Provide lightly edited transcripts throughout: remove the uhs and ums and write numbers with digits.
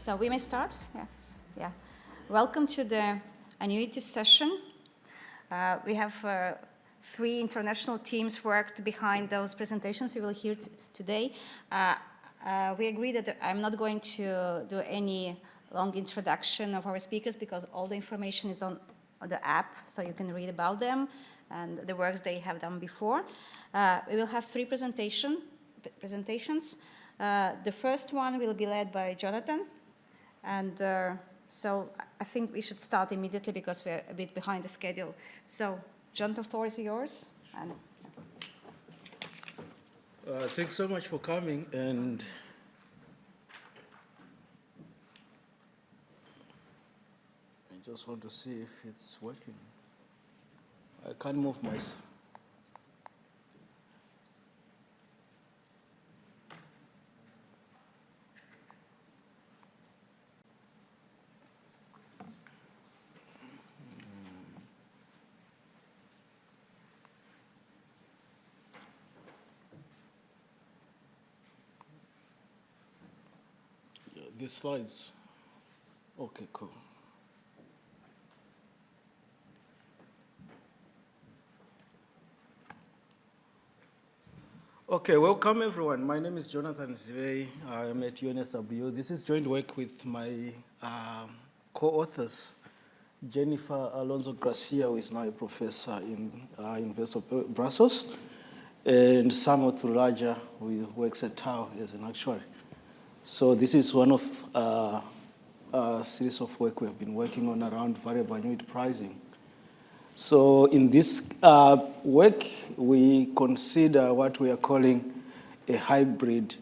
So we may start? Yes. Yeah. Welcome to the annuities session. We have 3 international teams worked behind those presentations you will hear today. We agree that I'm not going to do any long introduction of our speakers because all the information is on the app, so you can read about them and the works they have done before. We will have 3 presentations. The first one will be led by Jonathan, and so I think we should start immediately because we're a bit behind the schedule. So, John, the floor is yours. And thanks so much for coming, and I just want to see if it's working. I can't move myself. These slides. Okay, cool. Okay, welcome everyone. My name is Jonathan Ziveyi. I'm at UNSW. This is joint work with my co-authors, Jennifer Alonso-Garcia, who is now a professor in University of Brussels, and Samuel Thirurajah, who works at Tau as an actuary. So this is one of a series of work we have been working on around variable annuity pricing. So in this work, we consider what we are calling a hybrid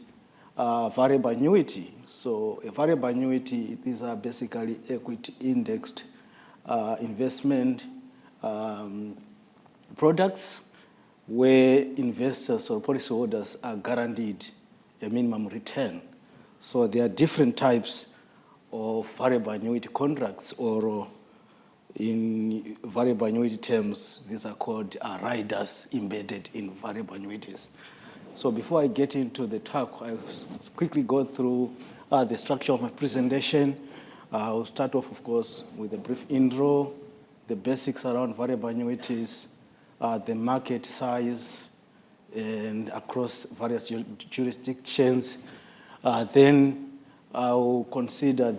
variable annuity. So a variable annuity, these are basically equity indexed investment products where investors or policyholders are guaranteed a minimum return. So there are different types of variable annuity contracts, or in variable annuity terms, these are called riders embedded in variable annuities. So before I get into the talk, I'll quickly go through the structure of my presentation. I'll start off, of course, with a brief intro, the basics around variable annuities, the market size, and across various jurisdictions. Then I'll consider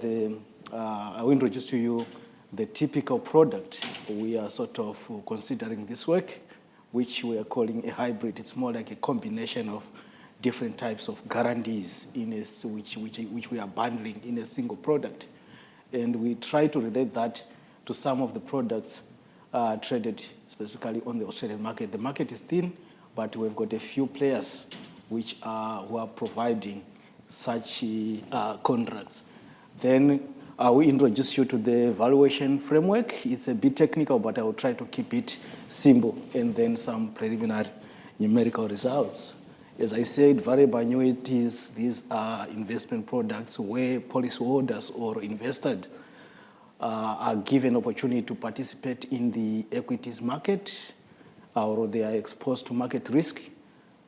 I'll introduce to you the typical product we are sort of considering this work, which we are calling a hybrid. It's more like a combination of different types of guarantees which we are bundling in a single product. And we try to relate that to some of the products traded specifically on the Australian market. The market is thin, but we've got a few players who are providing such contracts. Then I will introduce you to the valuation framework. It's a bit technical, but I will try to keep it simple, and then some preliminary numerical results. As I said, variable annuities, these are investment products where policyholders or investors are given opportunity to participate in the equities market, or they are exposed to market risk,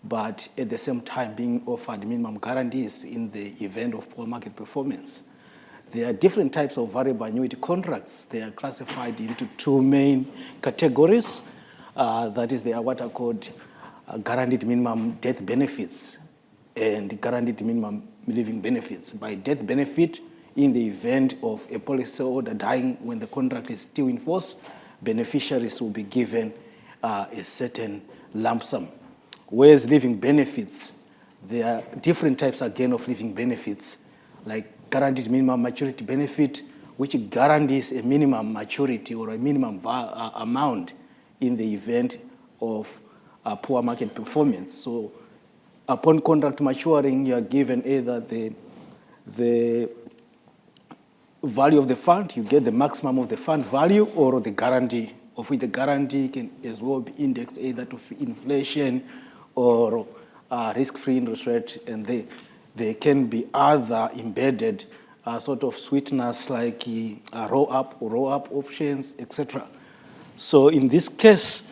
but at the same time being offered minimum guarantees in the event of poor market performance. There are different types of variable annuity contracts. They are classified into 2 main categories. That is, they are what are called guaranteed minimum death benefits and guaranteed minimum living benefits. By death benefit, in the event of a policyholder dying when the contract is still in force, beneficiaries will be given a certain lump sum. Whereas living benefits, there are different types again of living benefits, like guaranteed minimum maturity benefit, which guarantees a minimum maturity or a minimum amount in the event of poor market performance. So upon contract maturing, you are given either the value of the fund, you get the maximum of the fund value, or the guarantee, of which the guarantee can as well be indexed either to inflation or risk-free interest rate, and there can be other embedded sort of sweeteners like roll-up options, etc. So in this case,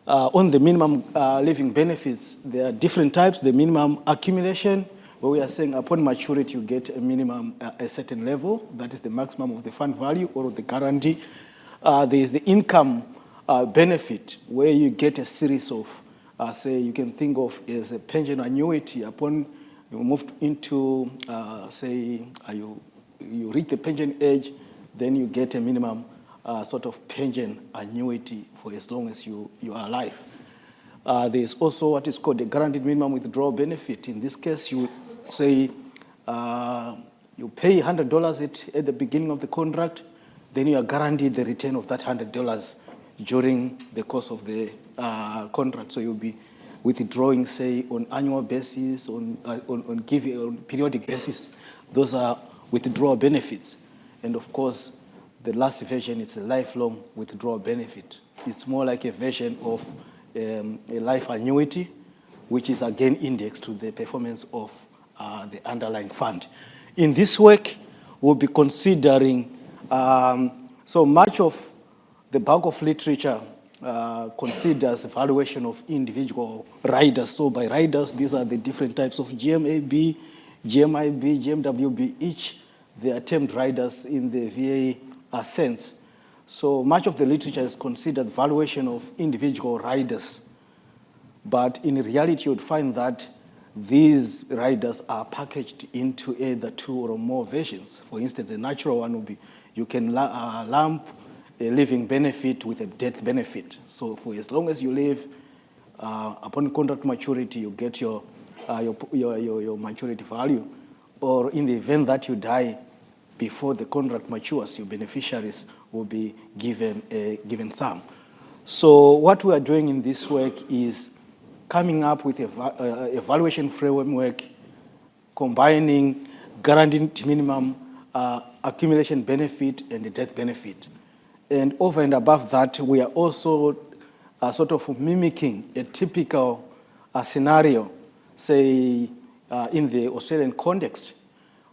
on the minimum living benefits, there are different types. The minimum accumulation, where we are saying upon maturity you get a minimum, a certain level, that is the maximum of the fund value or the guarantee. There is the income benefit, where you get a series of, say, you can think of as a pension annuity. Upon you move into, say, you reach the pension age, then you get a minimum sort of pension annuity for as long as you are alive. There's also what is called the guaranteed minimum withdrawal benefit. In this case, you say you pay $100 at the beginning of the contract, then you are guaranteed the return of that $100 during the course of the contract. So you'll be withdrawing, say, on annual basis, on periodic basis. Those are withdrawal benefits. And of course, the last version is a lifelong withdrawal benefit. It's more like a version of a life annuity, which is again indexed to the performance of the underlying fund. In this work, we'll be considering so much of the bulk of literature considers valuation of individual riders. So by riders, these are the different types of GMAB, GMIB, GMWB, each they are termed riders in the VA sense. So much of the literature is considered valuation of individual riders. But in reality, you would find that these riders are packaged into either two or more versions. For instance, a natural one would be you can lump a living benefit with a death benefit. So for as long as you live, upon contract maturity, you get your maturity value. Or in the event that you die before the contract matures, your beneficiaries will be given a given sum. So what we are doing in this work is coming up with a valuation framework combining guaranteed minimum accumulation benefit and the death benefit. And over and above that, we are also sort of mimicking a typical scenario, say, in the Australian context,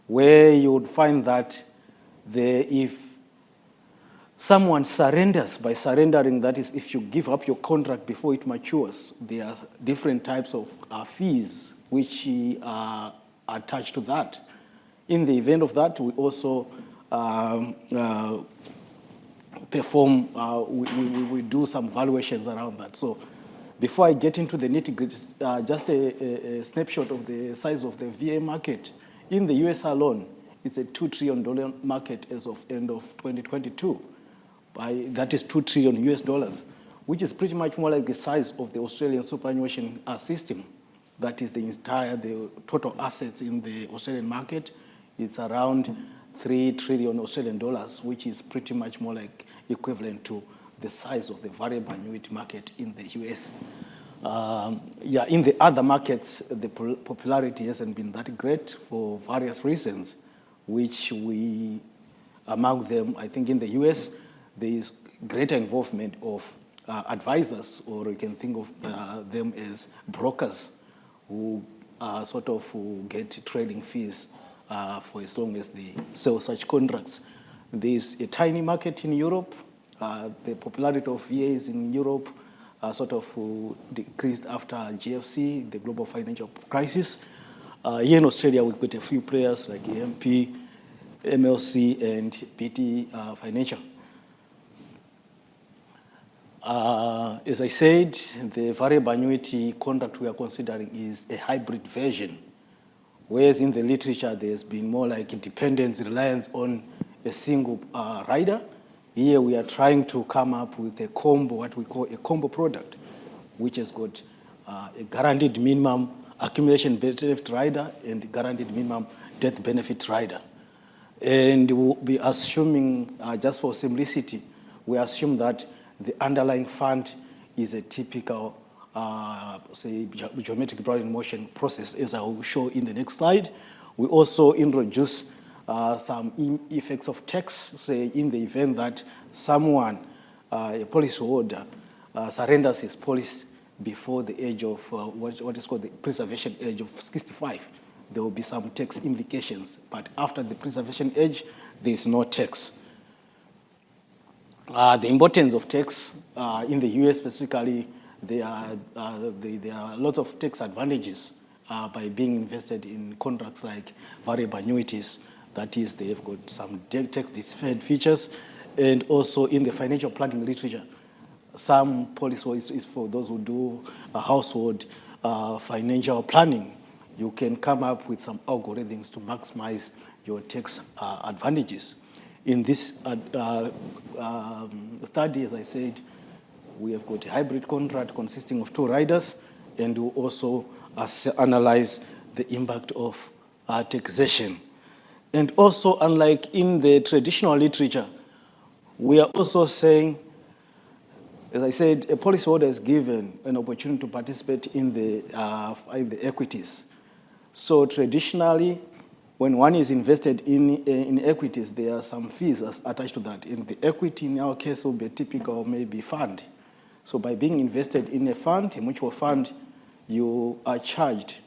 where you would find that if someone surrenders, by surrendering, that is, if you give up your contract before it matures, there are different types of fees which are attached to that. In the event of that, we also perform, we do some valuations around that. So before I get into the nitty-gritty, just a snapshot of the size of the VA market. In the US alone, it's a $2 trillion market as of end of 2022. That is $2 trillion US dollars, which is pretty much more like the size of the Australian superannuation system. That is the total assets in the Australian market. It's around 3 trillion Australian dollars, which is pretty much more like equivalent to the size of the variable annuity market in the US. In the other markets, the popularity hasn't been that great for various reasons, which among them, I think in the US, there is greater involvement of advisors, or you can think of them as brokers, who who get trading fees for as long as they sell such contracts. There's a tiny market in Europe. The popularity of VAs in Europe decreased after GFC, the global financial crisis. Here in Australia, we've got a few players like AMP, MLC, and PT Financial. As I said, the variable annuity contract we are considering is a hybrid version, whereas in the literature there's been more like independence, reliance on a single rider. Here we are trying to come up with a combo, what we call a combo product, which has got a guaranteed minimum accumulation benefit rider and guaranteed minimum death benefit rider. And we'll be assuming, just for simplicity, we assume that the underlying fund is a typical, say, geometric Brownian motion process, as I will show in the next slide. We also introduce some effects of tax, say, in the event that someone, a policyholder, surrenders his policy before the age of what is called the preservation age of 65. There will be some tax implications, but after the preservation age, there is no tax. The importance of tax in the US specifically, there are lots of tax advantages by being invested in contracts like variable annuities. That is, they've got some tax-deferred features, and also in the financial planning literature, some policy is for those who do household financial planning. You can come up with some algorithms to maximize your tax advantages. In this study, as I said, we have got a hybrid contract consisting of 2 riders, and we also analyze the impact of taxation. And also, unlike in the traditional literature, we are also saying, as I said, a policyholder is given an opportunity to participate in the equities. So traditionally, when one is invested in equities, there are some fees attached to that. In the equity, in our case, will be a typical maybe fund. So by being invested in a fund, a mutual fund, you are charged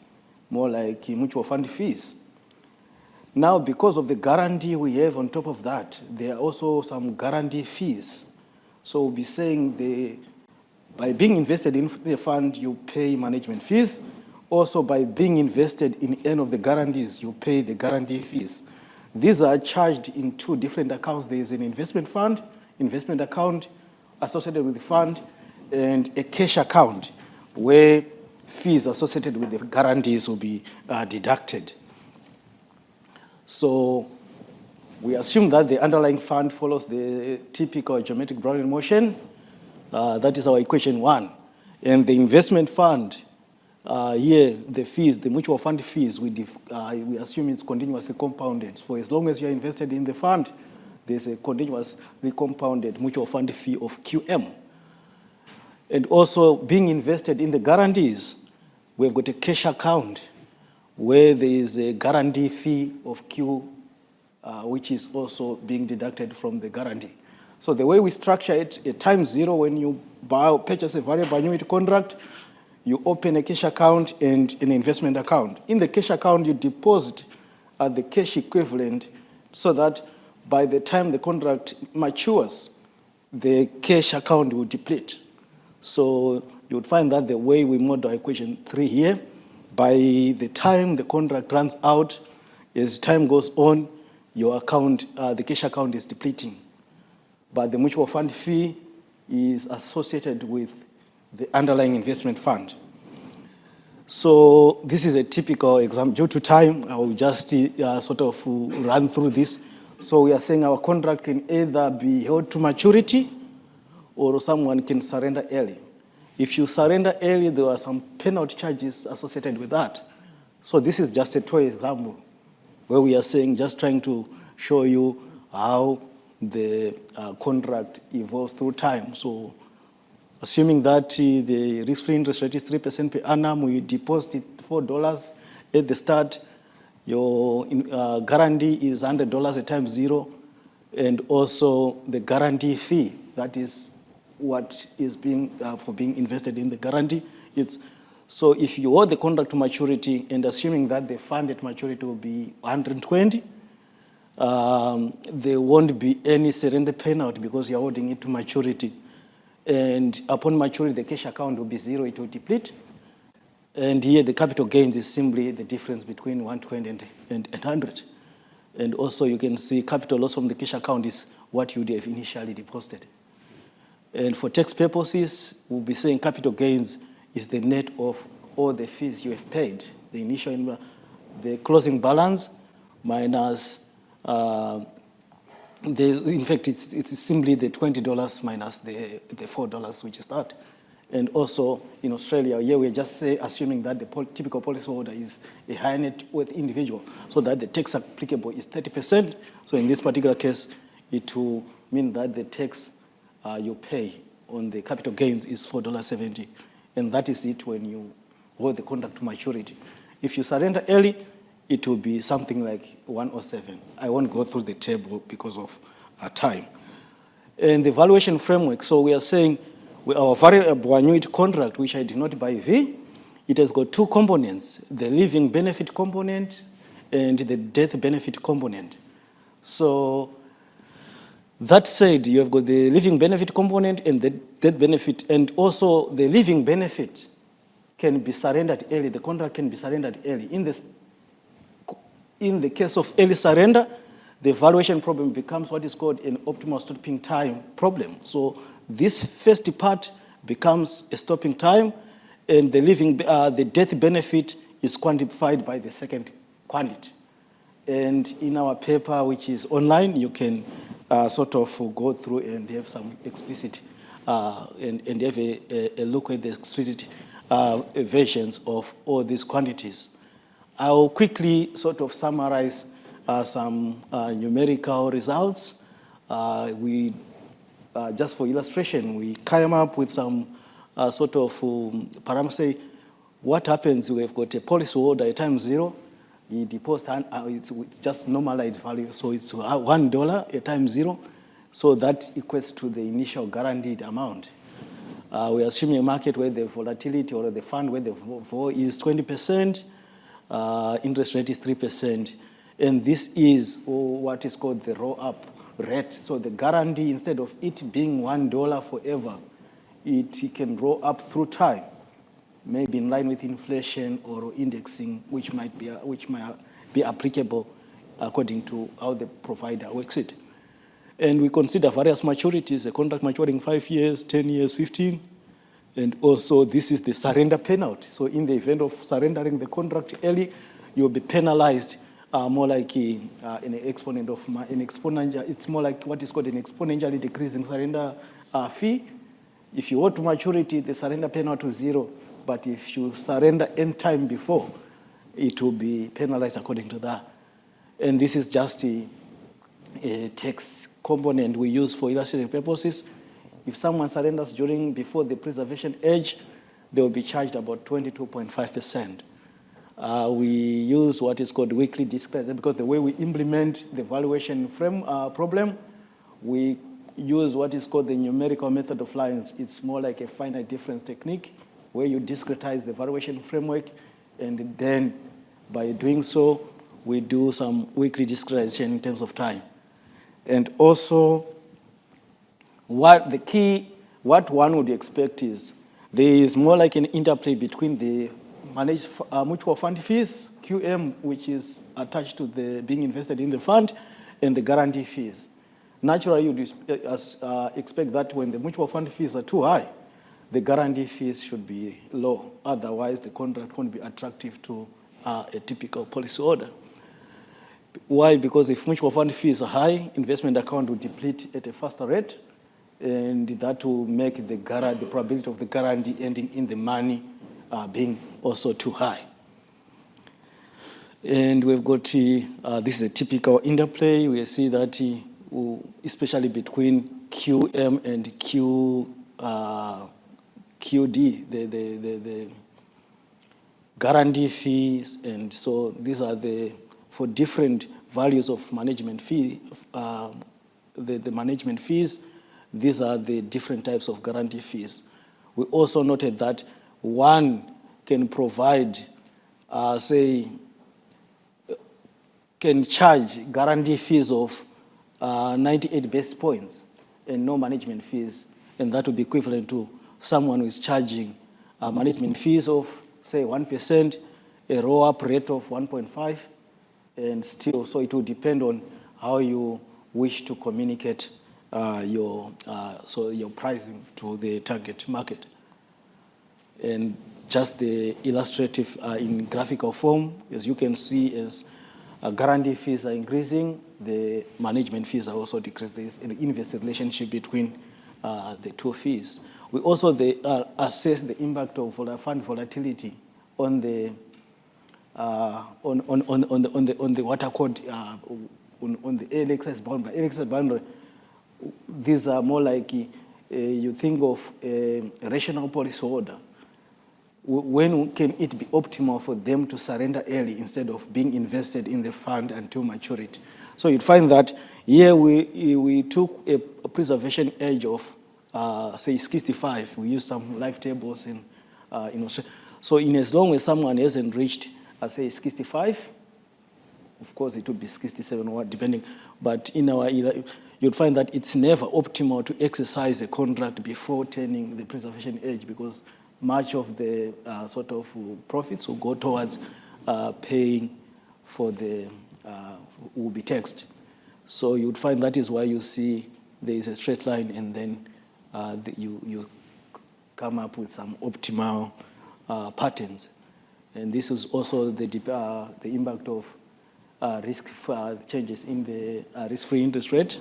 more like mutual fund fees. Now, because of the guarantee we have on top of that, there are also some guarantee fees. So we'll be saying by being invested in the fund, you pay management fees. Also, by being invested in any of the guarantees, you pay the guarantee fees. These are charged in 2 different accounts. There is an investment fund, investment account associated with the fund, and a cash account where fees associated with the guarantees will be deducted. So we assume that the underlying fund follows the typical geometric Brownian motion. That is our equation 1. And the investment fund, here the fees, the mutual fund fees, we assume it's continuously compounded. For as long as you're invested in the fund, there's a continuously compounded mutual fund fee of QM. And also being invested in the guarantees, we've got a cash account where there is a guarantee fee of Q, which is also being deducted from the guarantee. So the way we structure it, at time 0, when you purchase a variable annuity contract, you open a cash account and an investment account. In the cash account, you deposit at the cash equivalent so that by the time the contract matures, the cash account will deplete. So you would find that the way we model equation 3 here, by the time the contract runs out, as time goes on, your account, the cash account is depleting. But the mutual fund fee is associated with the underlying investment fund. So this is a typical example. Due to time, I will just sort of run through this. So we are saying our contract can either be held to maturity or someone can surrender early. If you surrender early, there are some penalty charges associated with that. So this is just a toy example where we are saying, just trying to show you how the contract evolves through time. So assuming that the risk-free interest rate is 3% per annum, we deposit $4 at the start, your guarantee is $100 at time 0, and also the guarantee fee, that is what is being for being invested in the guarantee. So if you hold the contract to maturity, and assuming that the fund at maturity will be 120, there won't be any surrender penalty because you're holding it to maturity. And upon maturity, the cash account will be 0, it will deplete. And here the capital gains is simply the difference between 120 and 100. And also you can see capital loss from the cash account is what you would have initially deposited. And for tax purposes, we'll be saying capital gains is the net of all the fees you have paid, the initial, the closing balance minus, in fact, it's simply the $20 minus the $4, which is that. And also in Australia, here we're just assuming that the typical policyholder is a high net worth individual, so that the tax applicable is 30%. So in this particular case, it will mean that the tax you pay on the capital gains is $4.70. And that is it when you hold the contract to maturity. If you surrender early, it will be something like 107. I won't go through the table because of time. And the valuation framework, so we are saying our variable annuity contract, which I denote by V, it has got 2 components, the living benefit component and the death benefit component. So that said, you have got the living benefit component and the death benefit, and also the living benefit can be surrendered early. The contract can be surrendered early. In the case of early surrender, the valuation problem becomes what is called an optimal stopping time problem. So this first part becomes a stopping time, and the death benefit is quantified by the second quantity. And in our paper, which is online, you can sort of go through and have some explicit, and have a look at the explicit versions of all these quantities. I'll quickly sort of summarize some numerical results. Just for illustration, we came up with some sort of parameters. Say, what happens? We've got a policyholder at time 0. He deposits, it's just normalized value, so it's $1 at time 0. So that equates to the initial guaranteed amount. We're assuming a market where the volatility, or the fund where the vol is 20%, interest rate is 3%, and this is what is called the roll-up rate. So the guarantee, instead of it being $1 forever, it can roll up through time, maybe in line with inflation or indexing, which might be applicable according to how the provider works it. And we consider various maturities, a contract maturing 5 years, 10 years, 15. And also, this is the surrender penalty. So in the event of surrendering the contract early, you'll be penalized more like an exponent of an exponential. It's more like what is called an exponentially decreasing surrender fee. If you want to maturity, the surrender penalty is 0. But if you surrender any time before, it will be penalized according to that. And this is just a tax component we use for illustrative purposes. If someone surrenders before the preservation age, they will be charged about 22.5%. We use what is called weekly disclosure, because the way we implement the valuation problem, we use what is called the numerical method of lines. It's more like a finite difference technique, where you discretize the valuation framework, and then by doing so, we do some weekly discretization in terms of time. And also, what one would expect is there is more like an interplay between the managed mutual fund fees, QM, which is attached to the being invested in the fund, and the guarantee fees. Naturally, you'd expect that when the mutual fund fees are too high, the guarantee fees should be low. Otherwise, the contract won't be attractive to a typical policyholder. Why? Because if mutual fund fees are high, investment account will deplete at a faster rate, and that will make the probability of the guarantee ending in the money being also too high. And we've got, this is a typical interplay. We see that especially between QM and QD, the guarantee fees, and so these are for different values of management fee, the management fees, these are the different types of guarantee fees. We also noted that one can provide, can charge guarantee fees of 98 basis points and no management fees, and that would be equivalent to someone who is charging management fees of, say, 1%, a roll-up rate of 1.5, and still, so it will depend on how you wish to communicate your pricing to the target market. And just the illustrative in graphical form, as you can see, as guarantee fees are increasing, the management fees are also decreasing. There is an inverse relationship between the two fees. We also assess the impact of fund volatility on the what are called on the ALXS boundary. ALXS boundary, these are more like you think of a rational policyholder. When can it be optimal for them to surrender early instead of being invested in the fund until maturity? So you'd find that here we took a preservation age of say 65. We used some live tables in so in as long as someone hasn't reached say 65, of course it would be 67 or depending, but in our you'd find that it's never optimal to exercise a contract before turning the preservation age, because much of the sort of profits will go towards paying for the, will be taxed. So you would find that is why you see there is a straight line, and then you come up with some optimal patterns. And this is also the impact of risk changes in the risk-free interest rate.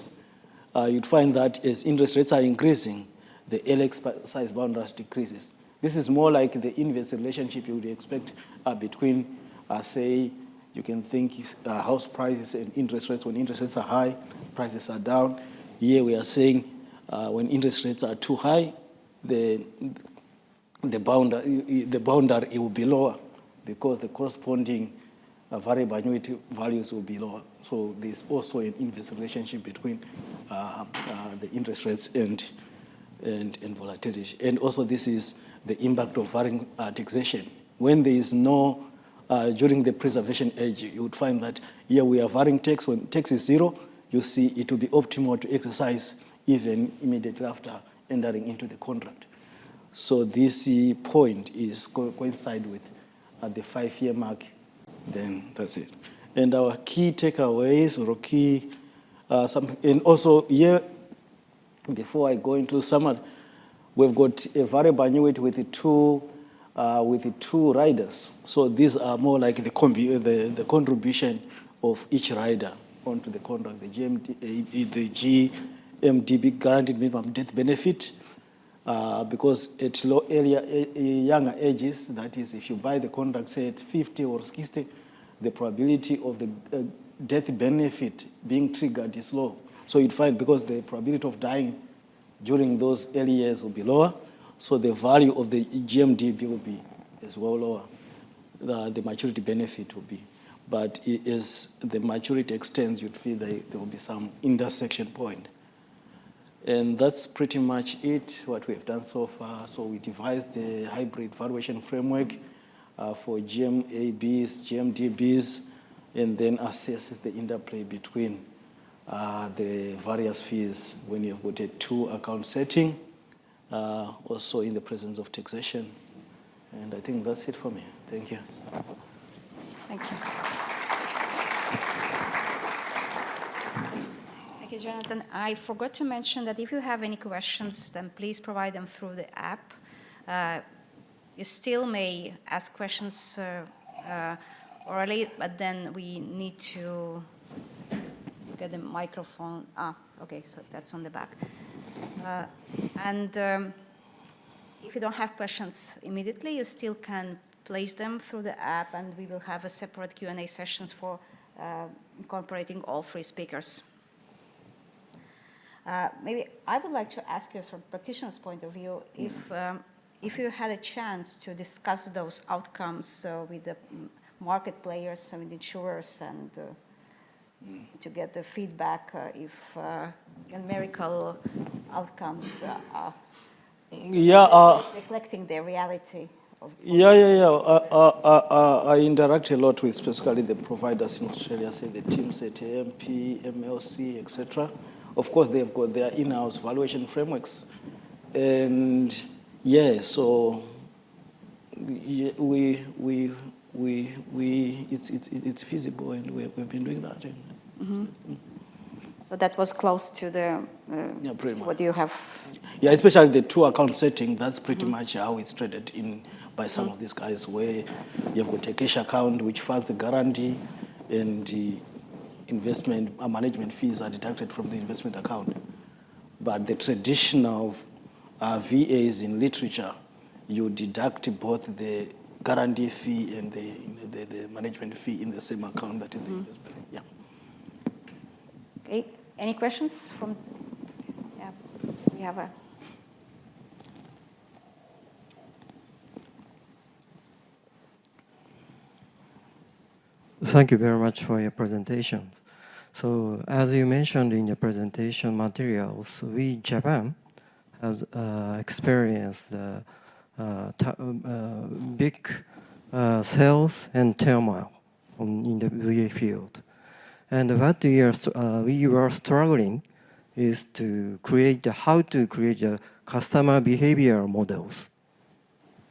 You'd find that as interest rates are increasing, the LX size bound rush decreases. This is more like the inverse relationship you would expect between, say, you can think house prices and interest rates. When interest rates are high, prices are down. Here we are saying when interest rates are too high, the boundary will be lower because the corresponding variable annuity values will be lower. So there's also an inverse relationship between the interest rates and volatility. And also this is the impact of varying taxation. When there is no, during the preservation age, you would find that here we are varying tax. When tax is zero, you see it will be optimal to exercise even immediately after entering into the contract. So this point is coincide with the 5-year mark, then that's it. And our key takeaways or key, and also here, before I go into summary, we've got a variable annuity with two riders. So these are more like the contribution of each rider onto the contract, the GMDB, guaranteed minimum death benefit, because at younger ages, that is, if you buy the contract, say at 50 or 60, the probability of the death benefit being triggered is low. So you'd find because the probability of dying during those early years will be lower, so the value of the GMDB will be as well lower. The maturity benefit will be. But as the maturity extends, you'd feel that there will be some intersection point. And that's pretty much it, what we've done so far. So we devised a hybrid valuation framework for GMABs, GMDBs, and then assesses the interplay between the various fees when you've got a two-account setting, also in the presence of taxation. And I think that's it for me. Thank you. Thank you. Thank you, Jonathan. I forgot to mention that if you have any questions, then please provide them through the app. You still may ask questions orally, but then we need to get the microphone. Okay, so that's on the back. If you don't have questions immediately, you still can place them through the app, and we will have a separate Q&A sessions for incorporating all three speakers. Maybe I would like to ask you from a practitioner's point of view, if you had a chance to discuss those outcomes with the market players, I mean, insurers, and to get the feedback if numerical outcomes are reflecting the reality. I interact a lot with specifically the providers in Australia, say the teams at AMP, MLC, etc. Of course, they've got their in-house valuation frameworks. And yeah, so it's feasible, and we've been doing that. Mm-hmm. So that was close to the what do you have? Yeah, especially the two-account setting. That's pretty much how it's traded in by some of these guys, where you've got a cash account which funds the guarantee, and the investment management fees are deducted from the investment account. But the traditional VAs in literature, you deduct both the guarantee fee and the management fee in the same account that is the investment. Yeah. Okay. Any questions from? Yeah, we have a. Thank you very much for your presentations. So, as you mentioned in your presentation materials, we, Japan, has experienced big sales and turmoil in the VA field. And what we were struggling is to create how to create customer behavior models.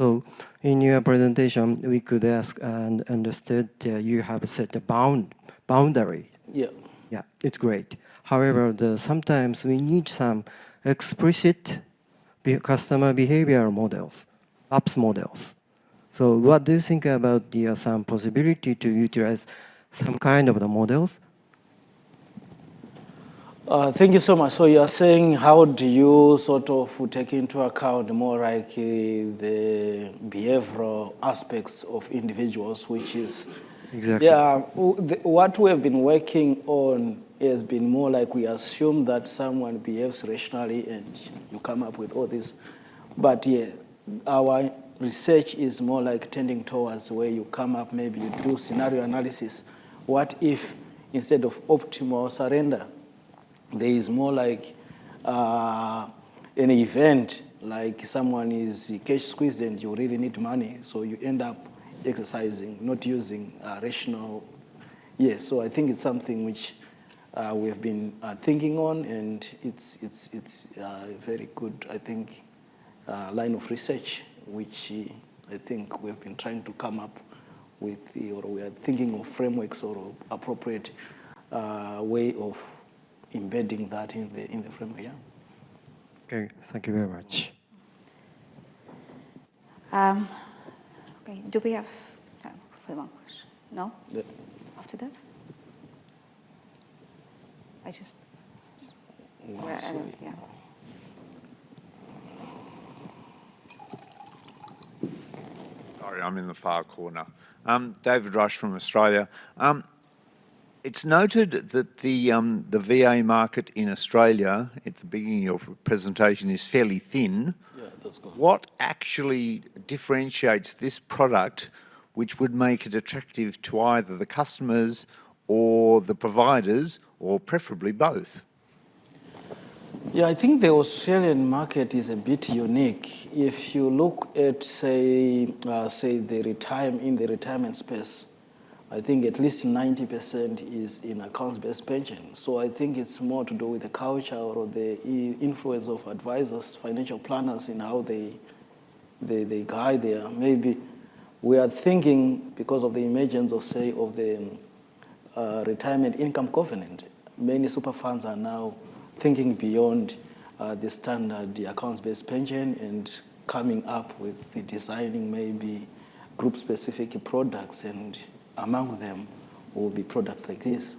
So in your presentation, we could ask and understood you have set a boundary. Yeah. Yeah, it's great. However, sometimes we need some explicit customer behavior models, ops models. So what do you think about some possibility to utilize some kind of the models? Thank you so much. So you are saying, how do you sort of take into account more like the behavioral aspects of individuals, which is, Exactly. yeah, what we have been working on has been more like we assume that someone behaves rationally and you come up with all this. But yeah, our research is more like tending towards where you come up, maybe you do scenario analysis. What if instead of optimal surrender, there is more like an event, like someone is cash squeezed and you really need money, so you end up exercising, not using rational. Yes, so I think it's something which we have been thinking on, and it's a very good, I think, line of research, which I think we have been trying to come up with, or we are thinking of frameworks or appropriate way of embedding that in the framework. Yeah. Okay, thank you very much. Okay, do we have time for one question? No? Yeah. After that? I just... yeah. Sorry, I'm in the far corner. David Rush from Australia. It's noted that the VA market in Australia, at the beginning of your presentation, is fairly thin. Yeah, that's good. What actually differentiates this product which would make it attractive to either the customers or the providers, or preferably both? Yeah, I think the Australian market is a bit unique. If you look at, say the retirement space, I think at least 90% is in accounts-based pension. So I think it's more to do with the culture or the influence of advisors, financial planners, in how they guide there. Maybe we are thinking, because of the emergence of, say, of the retirement income covenant, many super funds are now thinking beyond the standard, the accounts-based pension, and coming up with the designing maybe group-specific products, and among them will be products like this.